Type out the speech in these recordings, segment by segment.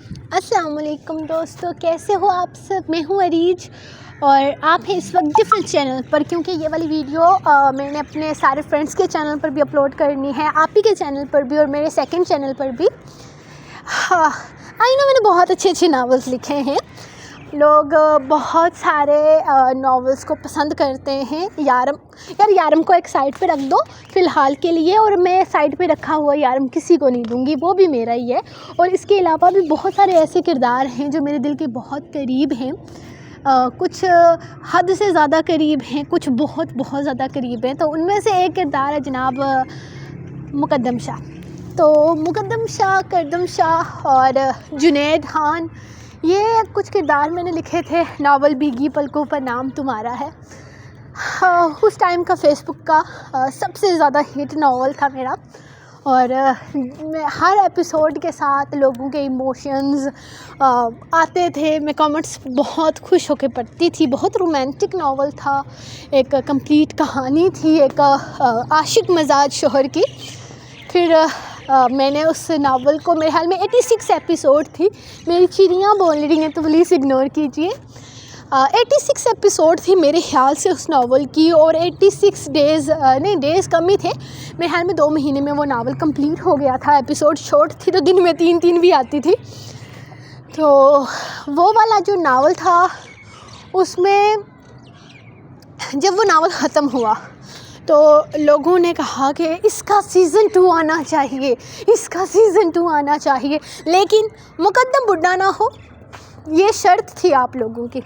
अस्सलाम वालेकुम दोस्तों, कैसे हो आप सब। मैं हूँ अरीज और आप हैं इस वक्त डिफरेंट चैनल पर, क्योंकि ये वाली वीडियो मैंने अपने सारे फ्रेंड्स के चैनल पर भी अपलोड करनी है, आप ही के चैनल पर भी और मेरे सेकंड चैनल पर भी। हाँ, आई नो मैंने बहुत अच्छे अच्छे नावल्स लिखे हैं। लोग बहुत सारे नावल्स को पसंद करते हैं। यारम को एक साइड पे रख दो फ़िलहाल के लिए, और मैं साइड पे रखा हुआ यारम किसी को नहीं दूंगी, वो भी मेरा ही है। और इसके अलावा भी बहुत सारे ऐसे किरदार हैं जो मेरे दिल के बहुत करीब हैं। कुछ हद से ज़्यादा करीब हैं, कुछ बहुत बहुत ज़्यादा करीब हैं। तो उनमें से एक किरदार है जनाब मुकद्दम शाह। तो मुकद्दम शाह, करदम शाह और जुनैद खान, ये कुछ किरदार मैंने लिखे थे नावल भीगी पलकों पर नाम तुम्हारा है। उस टाइम का फेसबुक का सबसे ज़्यादा हिट नावल था मेरा। और मैं हर एपिसोड के साथ लोगों के इमोशंस आते थे, मैं कमेंट्स बहुत खुश होकर पढ़ती थी। बहुत रोमांटिक नावल था, एक कंप्लीट कहानी थी, एक आशिक मजाज शोहर की। फिर मैंने उस नावल को, मेरे ख्याल में 86 एपिसोड थी। मेरी चिड़ियाँ बोल रही हैं तो प्लीज़ इग्नोर कीजिए। 86 एपिसोड थी मेरे ख्याल से उस नावल की, और 86 डेज़ नहीं, डेज़ कम ही थे मेरे ख्याल में। 2 महीने में वो नावल कंप्लीट हो गया था। एपिसोड शॉर्ट थी तो दिन में 3-3 भी आती थी। तो वो वाला जो नावल था, उसमें जब वो नावल ख़त्म हुआ तो लोगों ने कहा कि इसका सीज़न 2 आना चाहिए, इसका सीज़न 2 आना चाहिए। लेकिन मुकद्दम बुढ़ा ना हो, ये शर्त थी आप लोगों की,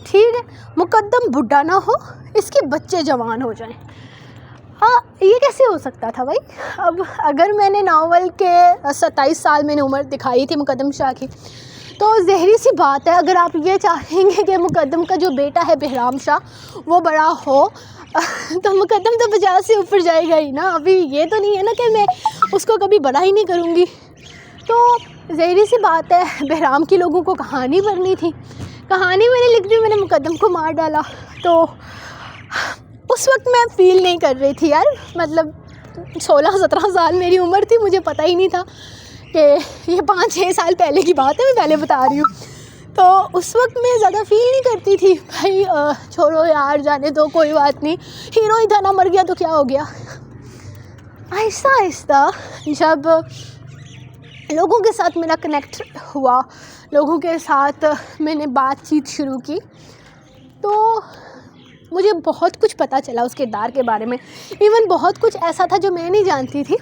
ठीक है। मुकद्दम बुढ़ा ना हो, इसके बच्चे जवान हो जाएं। ये कैसे हो सकता था भाई। अब अगर मैंने नावल के 27 साल मैंने उम्र दिखाई थी मुकद्दम शाह की, तो ज़हरी सी बात है, अगर आप ये चाहेंगे कि मुकद्दम का जो बेटा है बहराम शाह वो बड़ा हो तो मुकद्दम तो 50 से ऊपर जाएगा ही ना। अभी ये तो नहीं है ना कि मैं उसको कभी बड़ा ही नहीं करूँगी। तो ज़हरी सी बात है, बहराम की लोगों को कहानी पढ़नी थी, कहानी मैंने लिख दी, मैंने मुकद्दम को मार डाला। तो उस वक्त मैं फ़ील नहीं कर रही थी यार, मतलब 16-17 साल मेरी उम्र थी, मुझे पता ही नहीं था कि ये 5-6 साल पहले की बात है, मैं पहले बता रही हूँ। तो उस वक्त मैं ज़्यादा फ़ील नहीं करती थी भाई, छोड़ो यार, जाने दो, कोई बात नहीं, हीरो ही था ना, मर गया तो क्या हो गया। आहिस्ता आहिस्ता जब लोगों के साथ मेरा कनेक्ट हुआ, लोगों के साथ मैंने बातचीत शुरू की, तो मुझे बहुत कुछ पता चला उस किरदार के बारे में। इवन बहुत कुछ ऐसा था जो मैं नहीं जानती थी।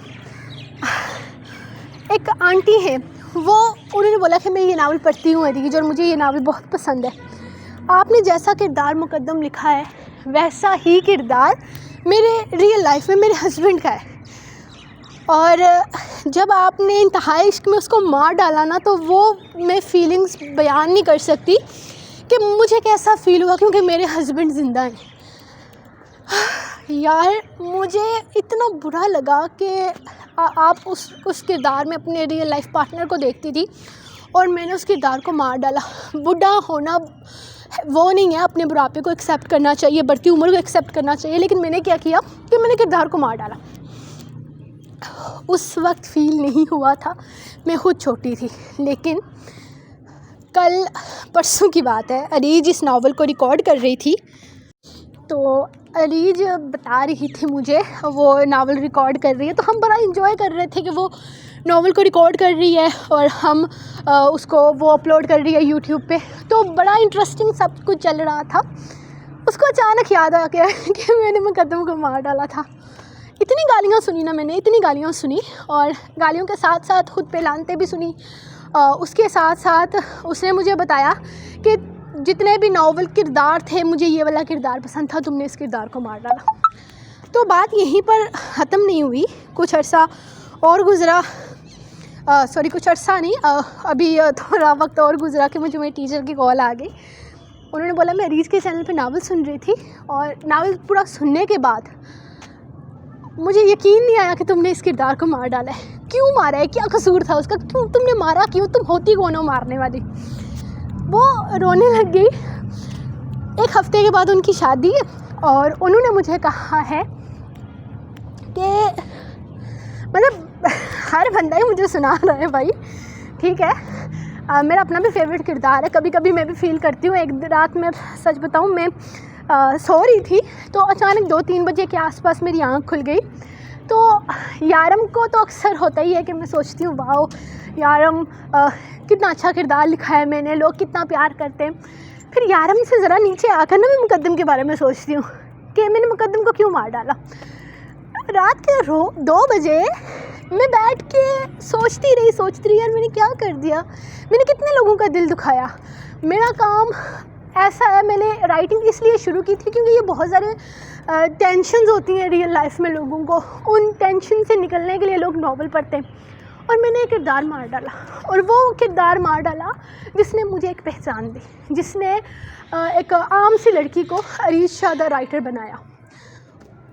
एक आंटी है, वो उन्होंने बोला कि मैं ये नावल पढ़ती हूँ अरीज, और मुझे ये नावल बहुत पसंद है। आपने जैसा किरदार मुकद्दम लिखा है वैसा ही किरदार मेरे रियल लाइफ में मेरे हस्बैंड का है। और जब आपने इंतहाई इश्क में उसको मार डाला ना, तो वो मैं फीलिंग्स बयान नहीं कर सकती कि मुझे कैसा फ़ील हुआ, क्योंकि मेरे हस्बैंड ज़िंदा हैं। यार मुझे इतना बुरा लगा कि आप उस किरदार में अपने रियल लाइफ पार्टनर को देखती थी और मैंने उस किरदार को मार डाला। बूढ़ा होना वो नहीं है, अपने बुढ़ापे को एक्सेप्ट करना चाहिए, बढ़ती उम्र को एक्सेप्ट करना चाहिए। लेकिन मैंने क्या किया कि मैंने किरदार को मार डाला। उस वक्त फ़ील नहीं हुआ था, मैं खुद छोटी थी। लेकिन कल परसों की बात है, अरीज इस नावल को रिकॉर्ड कर रही थी, तो अरीज बता रही थी मुझे वो नावल रिकॉर्ड कर रही है। तो हम बड़ा इंजॉय कर रहे थे कि वो नावल को रिकॉर्ड कर रही है और हम उसको वो अपलोड कर रही है यूट्यूब पे। तो बड़ा इंटरेस्टिंग सब कुछ चल रहा था। उसको अचानक याद आ गया कि मैंने मुकद्दम को मार डाला था। इतनी गालियाँ सुनी ना मैंने, इतनी गालियाँ सुनी, और गालियों के साथ साथ खुद पे लानतें भी सुनी। उसके साथ साथ उसने मुझे बताया कि जितने भी नावल किरदार थे, मुझे ये वाला किरदार पसंद था, तुमने इस किरदार को मार डाला। तो बात यहीं पर ख़त्म नहीं हुई। कुछ अरसा और गुज़रा, कुछ अरसा नहीं, अभी थोड़ा वक्त और गुज़रा कि मुझे मेरी टीचर की कॉल आ गई। उन्होंने बोला मैं अरीज के चैनल पे नावल सुन रही थी, और नावल पूरा सुनने के बाद मुझे यकीन नहीं आया कि तुमने इस किरदार को मार डाला है। क्यों मारा है, क्या कसूर था उसका, क्यों तुमने मारा, क्यों, तुम होती कौन हो मारने वाली। वो रोने लग गई। एक हफ़्ते के बाद उनकी शादी है, और उन्होंने मुझे कहा है कि मतलब हर बंदा ही मुझे सुना रहा है भाई, ठीक है, मेरा अपना भी फेवरेट किरदार है। कभी कभी मैं भी फील करती हूँ। एक रात में सच बताऊँ, मैं सो रही थी तो अचानक 2-3 बजे के आसपास मेरी आँख खुल गई। तो यारम को तो अक्सर होता ही है कि मैं सोचती हूँ वाओ यारम, कितना अच्छा किरदार लिखा है मैंने, लोग कितना प्यार करते हैं। फिर यारम से ज़रा नीचे आकर ना मैं मुकद्दम के बारे में सोचती हूँ कि मैंने मुकद्दम को क्यों मार डाला। रात के 2 बजे मैं बैठ के सोचती रही यार मैंने क्या कर दिया, मैंने कितने लोगों का दिल दुखाया। मेरा काम ऐसा है, मैंने राइटिंग इसलिए शुरू की थी क्योंकि ये बहुत सारे टेंशन्स होती हैं रियल लाइफ में लोगों को। उन टेंशन से निकलने के लिए लोग नॉवल पढ़ते हैं। और मैंने एक किरदार मार डाला, और वो किरदार मार डाला जिसने मुझे एक पहचान दी, जिसने एक आम सी लड़की को अरीज शाह द राइटर बनाया।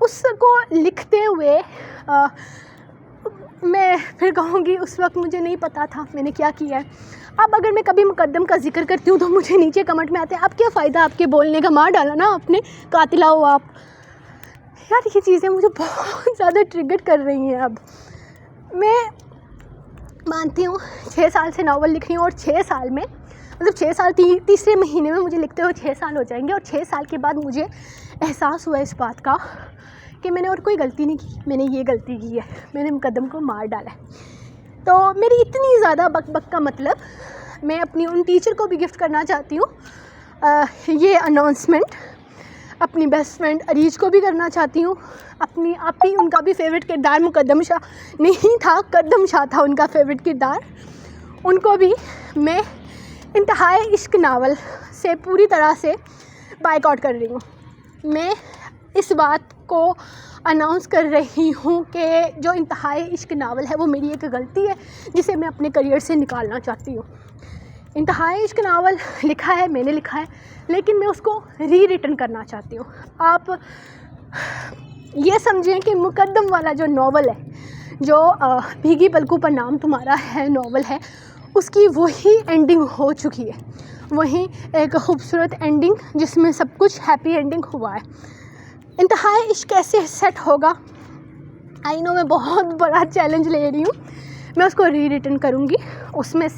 उसको लिखते हुए मैं फिर कहूँगी उस वक्त मुझे नहीं पता था मैंने क्या किया है। अब अगर मैं कभी मुकद्दम का जिक्र करती हूँ तो मुझे नीचे कमेंट में आते हैं अब क्या फ़ायदा आपके बोलने का, मार डाला ना आपने, कातिला हो आप। यार ये चीज़ें मुझे बहुत ज़्यादा ट्रिगर कर रही हैं। अब मैं मानती हूँ 6 साल से नावल लिख रही हूँ, और 6 साल में मतलब 6 साल तीसरे महीने में मुझे लिखते हुए 6 साल हो जाएंगे। और 6 साल के बाद मुझे एहसास हुआ इस बात का कि मैंने और कोई गलती नहीं की, मैंने ये गलती की है, मैंने मुकद्दम को मार डाला है। तो मेरी इतनी ज़्यादा बक का मतलब मैं अपनी उन टीचर को भी गिफ्ट करना चाहती हूँ ये अनाउंसमेंट, अपनी बेस्ट फ्रेंड अरीज को भी करना चाहती हूँ। अपनी आपी उनका भी फेवरेट किरदार मुकद्दम शाह नहीं था, कद्दम शाह था उनका फेवरेट किरदार। उनको भी मैं इंतहाई इश्क नावल से पूरी तरह से बायकॉट कर रही हूँ। मैं इस बात को अनाउंस कर रही हूँ कि जो इंतहाई इश्क नावल है वो मेरी एक गलती है जिसे मैं अपने करियर से निकालना चाहती हूँ। इंतहाई इश्क नावल लिखा है, मैंने लिखा है, लेकिन मैं उसको रीरिटन करना चाहती हूँ। आप ये समझें कि मुकद्दम वाला जो नावल है, जो भीगी पलकों पर नाम तुम्हारा है नावल है, उसकी वही एंडिंग हो चुकी है, वही एक खूबसूरत एंडिंग जिसमें सब कुछ हैप्पी एंडिंग हुआ है। इंतहाई इश्क कैसे सेट होगा, आई नो मैं बहुत बड़ा चैलेंज ले रही हूँ। मैं उसको रीरिटन करूँगी, उसमें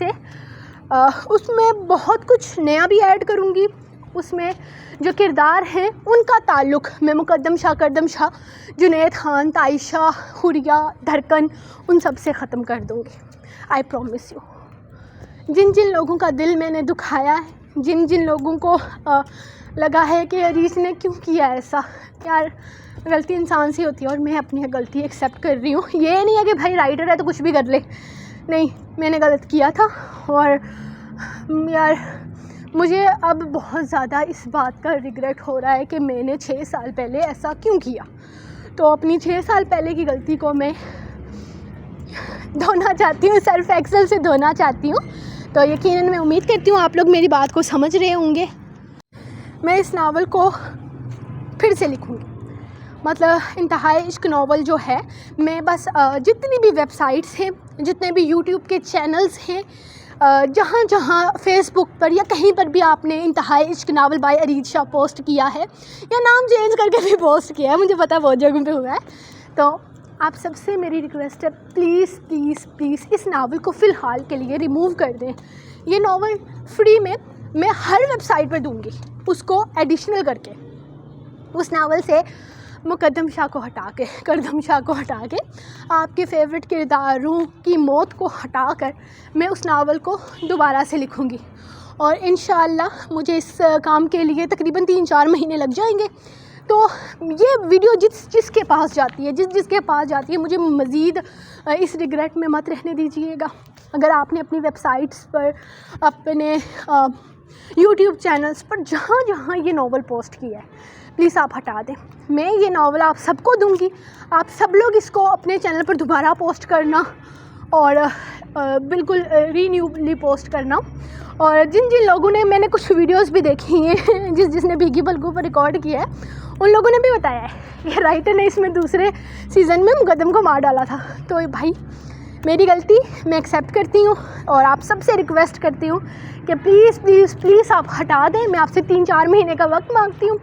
बहुत कुछ नया भी ऐड करूँगी। उसमें जो किरदार हैं उनका ताल्लुक़ मैं मुकद्दम शाह, कद्दम शाह, जुनैद खान, ताइशा, हुरिया, धड़कन उन सब से ख़त्म कर दूँगी। I promise you. जिन जिन लोगों का दिल मैंने दुखाया है, जिन जिन लोगों को लगा है कि अरीज ने क्यों किया ऐसा, यार गलती इंसान से होती है और मैं अपनी गलती एक्सेप्ट कर रही हूँ। ये नहीं है कि भाई राइटर है तो कुछ भी कर ले, नहीं, मैंने गलत किया था। और यार मुझे अब बहुत ज़्यादा इस बात का रिग्रेट हो रहा है कि मैंने 6 साल पहले ऐसा क्यों किया। तो अपनी 6 साल पहले की गलती को मैं धोना चाहती हूँ, सेल्फ एक्सेल से धोना चाहती हूँ। तो यकीनन मैं उम्मीद करती हूँ आप लोग मेरी बात को समझ रहे होंगे। मैं इस नावल को फिर से लिखूँगी, मतलब इंतहाई इश्क नावल जो है, मैं बस जितनी भी वेबसाइट्स हैं, जितने भी यूट्यूब के चैनल्स हैं, जहाँ जहाँ फेसबुक पर या कहीं पर भी आपने Intehai Ishq novel by Areej Shah post किया है या नाम चेंज करके भी पोस्ट किया है, मुझे पता बहुत जगहों पे हुआ है, तो आप सबसे मेरी रिक्वेस्ट है प्लीज़ प्लीज़ प्लीज़ इस नावल को फ़िलहाल के लिए रिमूव कर दें। ये नावल फ्री में मैं हर वेबसाइट पर दूँगी, उसको एडिशनल करके उस नावल से मुकद्दम शाह को हटा के, कद्दम शाह को हटा के, आपके फेवरेट किरदारों की मौत को हटा कर मैं उस नावल को दोबारा से लिखूँगी। और इंशाअल्लाह मुझे इस काम के लिए तकरीबन 3-4 महीने लग जाएंगे। तो ये वीडियो जिसके पास जाती है, जिसके पास जाती है, मुझे मज़ीद इस रिग्रेट में मत रहने दीजिएगा। अगर आपने अपनी वेबसाइट्स पर, अपने यूट्यूब चैनल्स पर जहाँ जहाँ ये नावल पोस्ट किया है, प्लीज़ आप हटा दें। मैं ये नावल आप सबको दूंगी, आप सब लोग इसको अपने चैनल पर दोबारा पोस्ट करना और बिल्कुल रीन्यूली पोस्ट करना। और जिन जिन लोगों ने, मैंने कुछ वीडियोस भी देखी हैं जिसने भीगी पलकों पर रिकॉर्ड किया है, उन लोगों ने भी बताया है कि राइटर ने इसमें दूसरे सीज़न में मुकद्दम को मार डाला था। तो भाई मेरी गलती मैं एक्सेप्ट करती हूँ और आप सबसे रिक्वेस्ट करती हूँ कि प्लीज़ प्लीज़ प्लीज़ आप हटा दें। मैं आपसे 3-4 महीने का वक्त मांगती हूँ।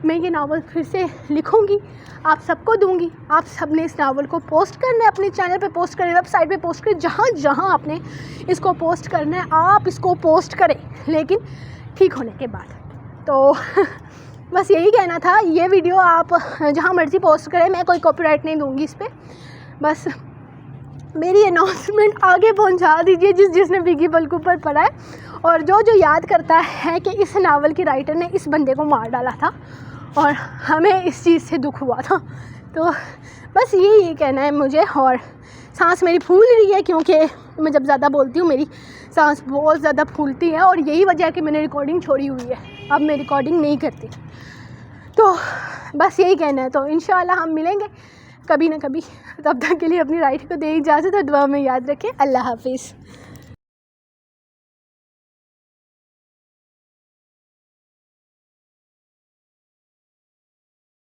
मैं ये नावल फिर से लिखूँगी, आप सबको दूँगी। आप सब ने इस नावल को पोस्ट करना है, अपने चैनल पे पोस्ट करना है, वेबसाइट पे पोस्ट करें, जहाँ जहाँ आपने इसको पोस्ट करना है आप इसको पोस्ट करें, लेकिन ठीक होने के बाद। तो बस यही कहना था। ये वीडियो आप जहाँ मर्ज़ी पोस्ट करें, मैं कोई कॉपीराइट नहीं दूँगी इस पर। बस मेरी अनाउंसमेंट आगे पहुंचा दीजिए जिसने बिगी बल्कू पर पढ़ा है, और जो याद करता है कि इस नावल के राइटर ने इस बंदे को मार डाला था और हमें इस चीज़ से दुख हुआ था। तो बस यही कहना है मुझे। और सांस मेरी फूल रही है क्योंकि मैं जब ज़्यादा बोलती हूँ मेरी सांस बहुत ज़्यादा फूलती है, और यही वजह है कि मैंने रिकॉर्डिंग छोड़ी हुई है। अब मैं रिकॉर्डिंग नहीं करती। तो बस यही कहना है। तो इंशाल्लाह हम मिलेंगे कभी ना कभी। तब तक के लिए अपनी राइट को दे इजाज़त और दुआ में याद रखें। अल्लाह हाफिज़।